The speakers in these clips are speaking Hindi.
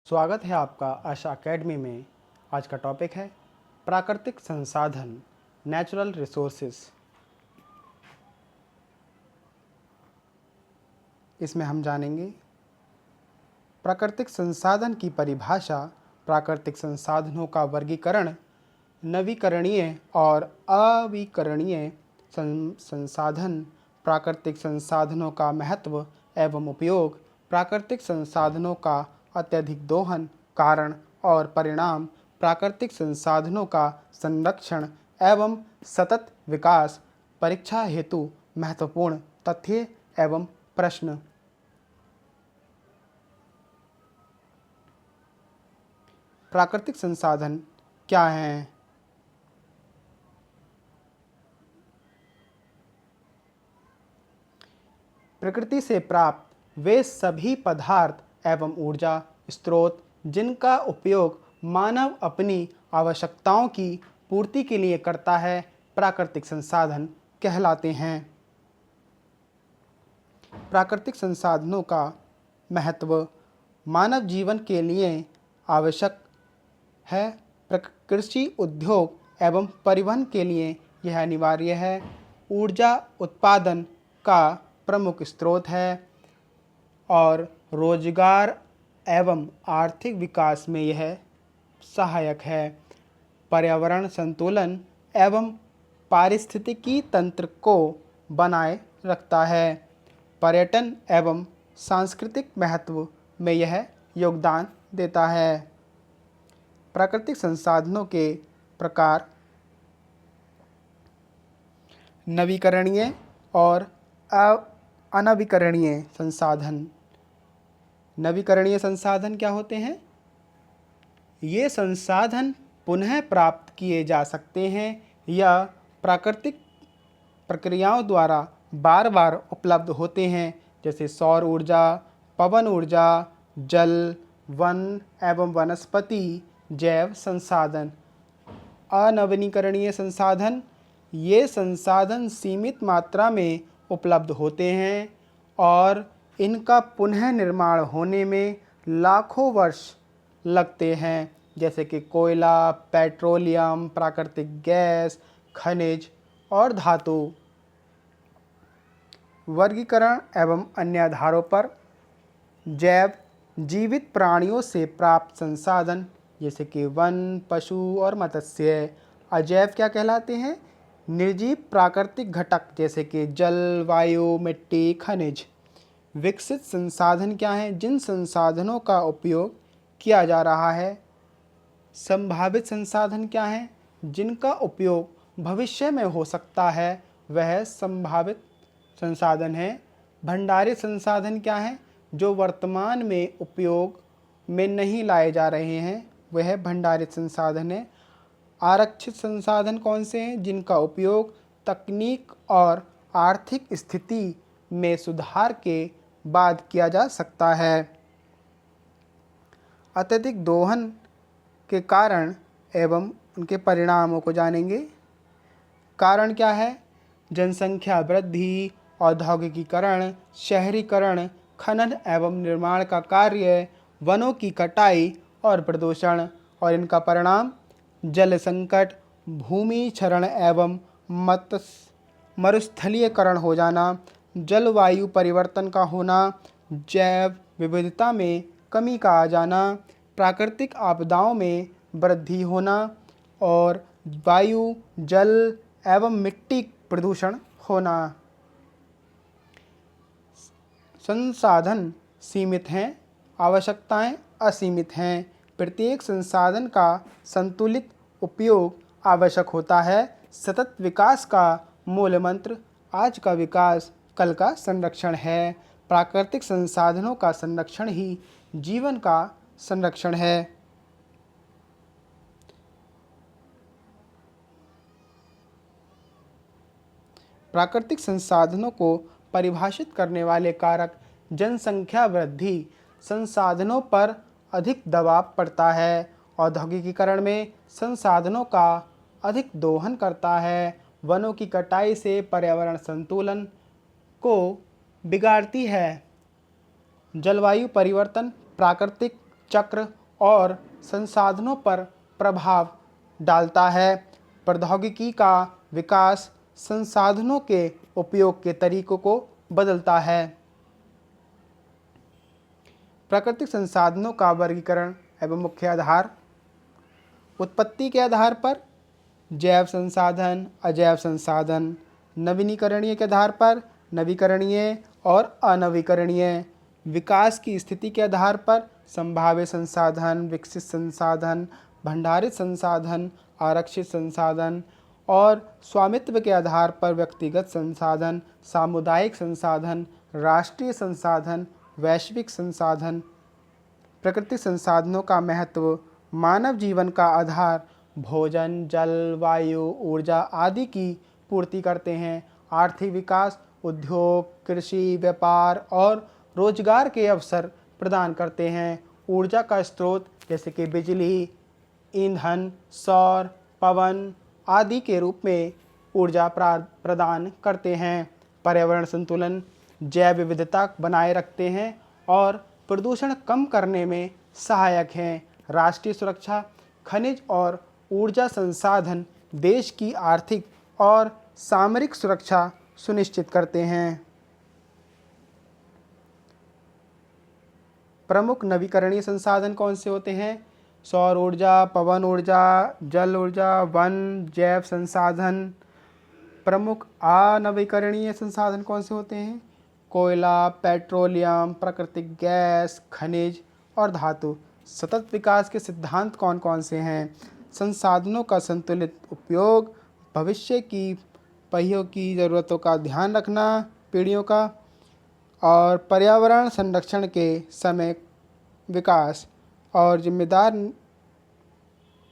स्वागत है आपका आशा एकेडमी में। आज का टॉपिक है प्राकृतिक संसाधन, नेचुरल रिसोर्सेज। इसमें हम जानेंगे प्राकृतिक संसाधन की परिभाषा, प्राकृतिक संसाधनों का वर्गीकरण, नवीकरणीय और अविकरणीय संसाधन, प्राकृतिक संसाधनों का महत्व एवं उपयोग, प्राकृतिक संसाधनों का अत्यधिक दोहन, कारण और परिणाम, प्राकृतिक संसाधनों का संरक्षण एवं सतत विकास, परीक्षा हेतु महत्वपूर्ण तथ्य एवं प्रश्न। प्राकृतिक संसाधन क्या हैं? प्रकृति से प्राप्त वे सभी पदार्थ एवं ऊर्जा स्रोत जिनका उपयोग मानव अपनी आवश्यकताओं की पूर्ति के लिए करता है, प्राकृतिक संसाधन कहलाते हैं। प्राकृतिक संसाधनों का महत्व मानव जीवन के लिए आवश्यक है। कृषि, उद्योग एवं परिवहन के लिए यह अनिवार्य है। ऊर्जा उत्पादन का प्रमुख स्रोत है और रोजगार एवं आर्थिक विकास में यह सहायक है। पर्यावरण संतुलन एवं पारिस्थितिकी तंत्र को बनाए रखता है। पर्यटन एवं सांस्कृतिक महत्व में यह योगदान देता है। प्राकृतिक संसाधनों के प्रकार नवीकरणीय और अनवीकरणीय संसाधन। नवीकरणीय संसाधन क्या होते हैं? ये संसाधन पुनः प्राप्त किए जा सकते हैं या प्राकृतिक प्रक्रियाओं द्वारा बार बार उपलब्ध होते हैं, जैसे सौर ऊर्जा, पवन ऊर्जा, जल, वन एवं वनस्पति जैव संसाधन। अनवीकरणीय संसाधन, ये संसाधन सीमित मात्रा में उपलब्ध होते हैं और इनका पुनः निर्माण होने में लाखों वर्ष लगते हैं, जैसे कि कोयला, पेट्रोलियम, प्राकृतिक गैस, खनिज और धातु। वर्गीकरण एवं अन्य आधारों पर जैव जीवित प्राणियों से प्राप्त संसाधन, जैसे कि वन, पशु और मत्स्य। अजैव क्या कहलाते हैं? निर्जीव प्राकृतिक घटक, जैसे कि जल, वायु, मिट्टी, खनिज। विकसित संसाधन क्या हैं? जिन संसाधनों का उपयोग किया जा रहा है। संभावित संसाधन क्या हैं? जिनका उपयोग भविष्य में हो सकता है, वह संभावित संसाधन है। भंडारित संसाधन क्या हैं? जो वर्तमान में उपयोग में नहीं लाए जा रहे हैं, वह भंडारित संसाधन है। आरक्षित संसाधन कौन से हैं? जिनका उपयोग तकनीक और आर्थिक स्थिति में सुधार के बाद किया जा सकता है। अत्यधिक दोहन के कारण एवं उनके परिणामों को जानेंगे। कारण क्या है? जनसंख्या वृद्धि, औद्योगिकीकरण, शहरीकरण, खनन एवं निर्माण का कार्य, वनों की कटाई और प्रदूषण। और इनका परिणाम जल संकट, भूमि क्षरण एवं मरुस्थलीकरण हो जाना, जलवायु परिवर्तन का होना, जैव विविधता में कमी का आ जाना, प्राकृतिक आपदाओं में वृद्धि होना और वायु, जल एवं मिट्टी प्रदूषण होना। संसाधन सीमित हैं, आवश्यकताएं असीमित हैं। प्रत्येक संसाधन का संतुलित उपयोग आवश्यक होता है। सतत विकास का मूल मंत्र आज का विकास कल का संरक्षण है। प्राकृतिक संसाधनों का संरक्षण ही जीवन का संरक्षण है। प्राकृतिक संसाधनों को परिभाषित करने वाले कारक जनसंख्या वृद्धि, संसाधनों पर अधिक दबाव पड़ता है, औद्योगिकीकरण में संसाधनों का अधिक दोहन करता है, वनों की कटाई से पर्यावरण संतुलन को बिगाड़ती है, जलवायु परिवर्तन प्राकृतिक चक्र और संसाधनों पर प्रभाव डालता है। प्रौद्योगिकी का विकास संसाधनों के उपयोग के तरीकों को बदलता है। प्राकृतिक संसाधनों का वर्गीकरण एवं मुख्य आधार। उत्पत्ति के आधार पर जैव संसाधन, अजैव संसाधन। नवीनीकरणीय के आधार पर नवीकरणीय और अनवीकरणीय। विकास की स्थिति के आधार पर संभाव्य संसाधन, विकसित संसाधन, भंडारित संसाधन, आरक्षित संसाधन। और स्वामित्व के आधार पर व्यक्तिगत संसाधन, सामुदायिक संसाधन, राष्ट्रीय संसाधन, वैश्विक संसाधन। प्राकृतिक संसाधनों का महत्व। मानव जीवन का आधार भोजन, जल, वायु, ऊर्जा आदि की पूर्ति करते हैं। आर्थिक विकास उद्योग, कृषि, व्यापार और रोजगार के अवसर प्रदान करते हैं। ऊर्जा का स्रोत जैसे कि बिजली, ईंधन, सौर, पवन आदि के रूप में ऊर्जा प्रदान करते हैं। पर्यावरण संतुलन जैव विविधता बनाए रखते हैं और प्रदूषण कम करने में सहायक हैं। राष्ट्रीय सुरक्षा खनिज और ऊर्जा संसाधन देश की आर्थिक और सामरिक सुरक्षा सुनिश्चित करते हैं। प्रमुख नवीकरणीय संसाधन कौन से होते हैं? सौर ऊर्जा, पवन ऊर्जा, जल ऊर्जा, वन, जैव संसाधन। प्रमुख अनवीकरणीय संसाधन कौन से होते हैं? कोयला, पेट्रोलियम, प्राकृतिक गैस, खनिज और धातु। सतत विकास के सिद्धांत कौन कौन से हैं? संसाधनों का संतुलित उपयोग, भविष्य की पहियों की ज़रूरतों का ध्यान रखना, पीढ़ियों का, और पर्यावरण संरक्षण के समय विकास और जिम्मेदार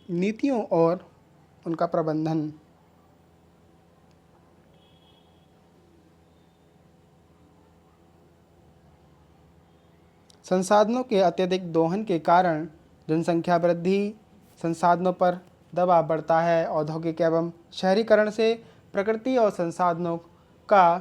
नीतियों और उनका प्रबंधन। संसाधनों के अत्यधिक दोहन के कारण जनसंख्या वृद्धि, संसाधनों पर दबाव बढ़ता है। औद्योगिक एवं शहरीकरण से प्रकृति और संसाधनों का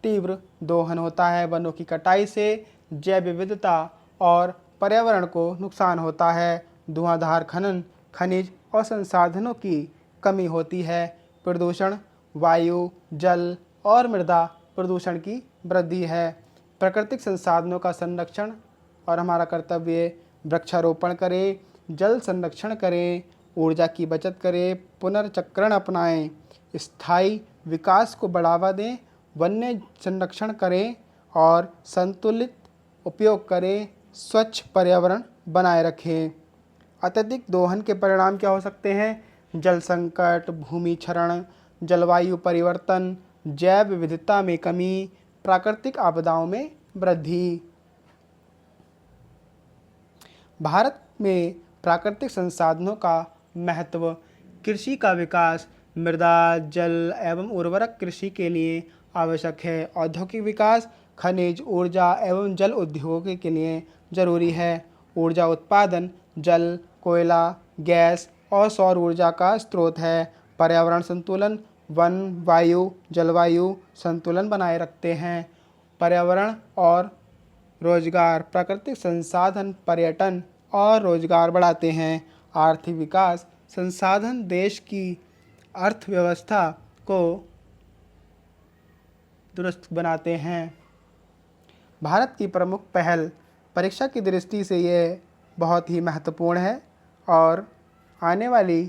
तीव्र दोहन होता है। वनों की कटाई से जैव विविधता और पर्यावरण को नुकसान होता है। धुआंधार खनन, खनिज और संसाधनों की कमी होती है। प्रदूषण वायु, जल और मृदा प्रदूषण की वृद्धि है। प्राकृतिक संसाधनों का संरक्षण और हमारा कर्तव्य, वृक्षारोपण करें, जल संरक्षण करें, ऊर्जा की बचत करें, पुनर्चक्रण अपनाएं, स्थायी विकास को बढ़ावा दें, वन्य संरक्षण करें और संतुलित उपयोग करें, स्वच्छ पर्यावरण बनाए रखें। अत्यधिक दोहन के परिणाम क्या हो सकते हैं? जल संकट, भूमि क्षरण, जलवायु परिवर्तन, जैव विविधता में कमी, प्राकृतिक आपदाओं में वृद्धि। भारत में प्राकृतिक संसाधनों का महत्व। कृषि का विकास मृदा, जल एवं उर्वरक कृषि के लिए आवश्यक है। औद्योगिक विकास खनिज, ऊर्जा एवं जल उद्योगों के लिए जरूरी है। ऊर्जा उत्पादन जल, कोयला, गैस और सौर ऊर्जा का स्रोत है। पर्यावरण संतुलन वन, वायु, जलवायु संतुलन बनाए रखते हैं। पर्यावरण और रोजगार प्राकृतिक संसाधन पर्यटन और रोजगार बढ़ाते हैं। आर्थिक विकास संसाधन देश की अर्थव्यवस्था को दुरुस्त बनाते हैं। भारत की प्रमुख पहल परीक्षा की दृष्टि से ये बहुत ही महत्वपूर्ण है और आने वाली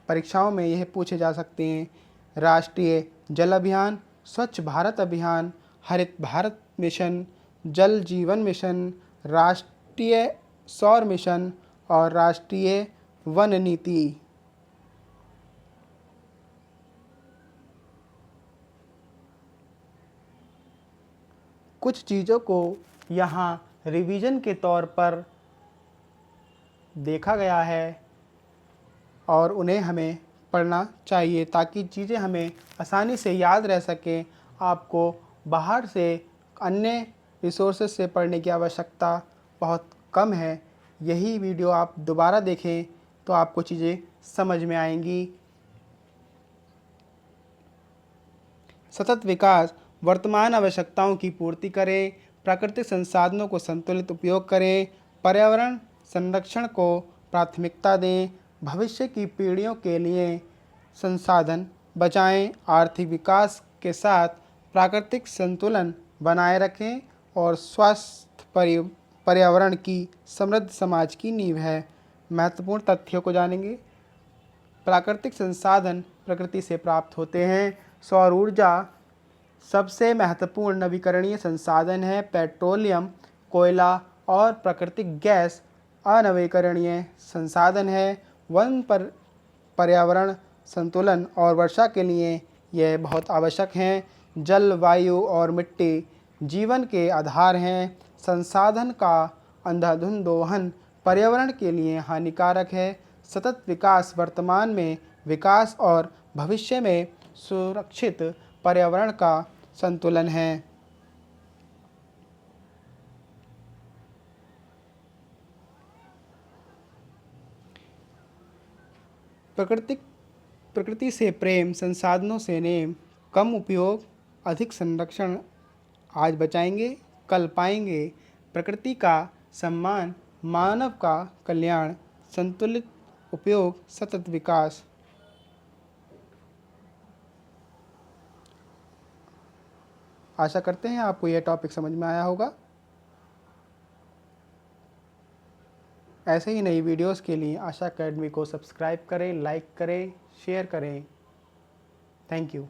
परीक्षाओं में यह पूछे जा सकते हैं। राष्ट्रीय जल अभियान, स्वच्छ भारत अभियान, हरित भारत मिशन, जल जीवन मिशन, राष्ट्रीय सौर मिशन और राष्ट्रीय वन नीति। कुछ चीज़ों को यहाँ रिवीजन के तौर पर देखा गया है और उन्हें हमें पढ़ना चाहिए ताकि चीज़ें हमें आसानी से याद रह सकें। आपको बाहर से अन्य रिसोर्सेज से पढ़ने की आवश्यकता बहुत कम है। यही वीडियो आप दोबारा देखें तो आपको चीज़ें समझ में आएंगी। सतत विकास वर्तमान आवश्यकताओं की पूर्ति करें, प्राकृतिक संसाधनों को संतुलित उपयोग करें, पर्यावरण संरक्षण को प्राथमिकता दें, भविष्य की पीढ़ियों के लिए संसाधन बचाएं, आर्थिक विकास के साथ प्राकृतिक संतुलन बनाए रखें और स्वस्थ पर्यावरण की समृद्ध समाज की नींव है। महत्वपूर्ण तथ्यों को जानेंगे। प्राकृतिक संसाधन प्रकृति से प्राप्त होते हैं। सौर ऊर्जा सबसे महत्वपूर्ण नवीकरणीय संसाधन है। पेट्रोलियम, कोयला और प्राकृतिक गैस अनवीकरणीय संसाधन है। वन पर पर्यावरण संतुलन और वर्षा के लिए यह बहुत आवश्यक हैं। जल, वायु और मिट्टी जीवन के आधार हैं। संसाधन का अंधाधुंध दोहन पर्यावरण के लिए हानिकारक है। सतत विकास वर्तमान में विकास और भविष्य में सुरक्षित पर्यावरण का संतुलन है। प्रकृति से प्रेम, संसाधनों से नेम, कम उपयोग, अधिक संरक्षण। आज बचाएंगे, कल पाएंगे। प्रकृति का सम्मान, मानव का कल्याण, संतुलित उपयोग, सतत विकास। आशा करते हैं आपको यह टॉपिक समझ में आया होगा। ऐसे ही नई वीडियोस के लिए आशा एकेडमी को सब्सक्राइब करें, लाइक करें, शेयर करें। Thank you.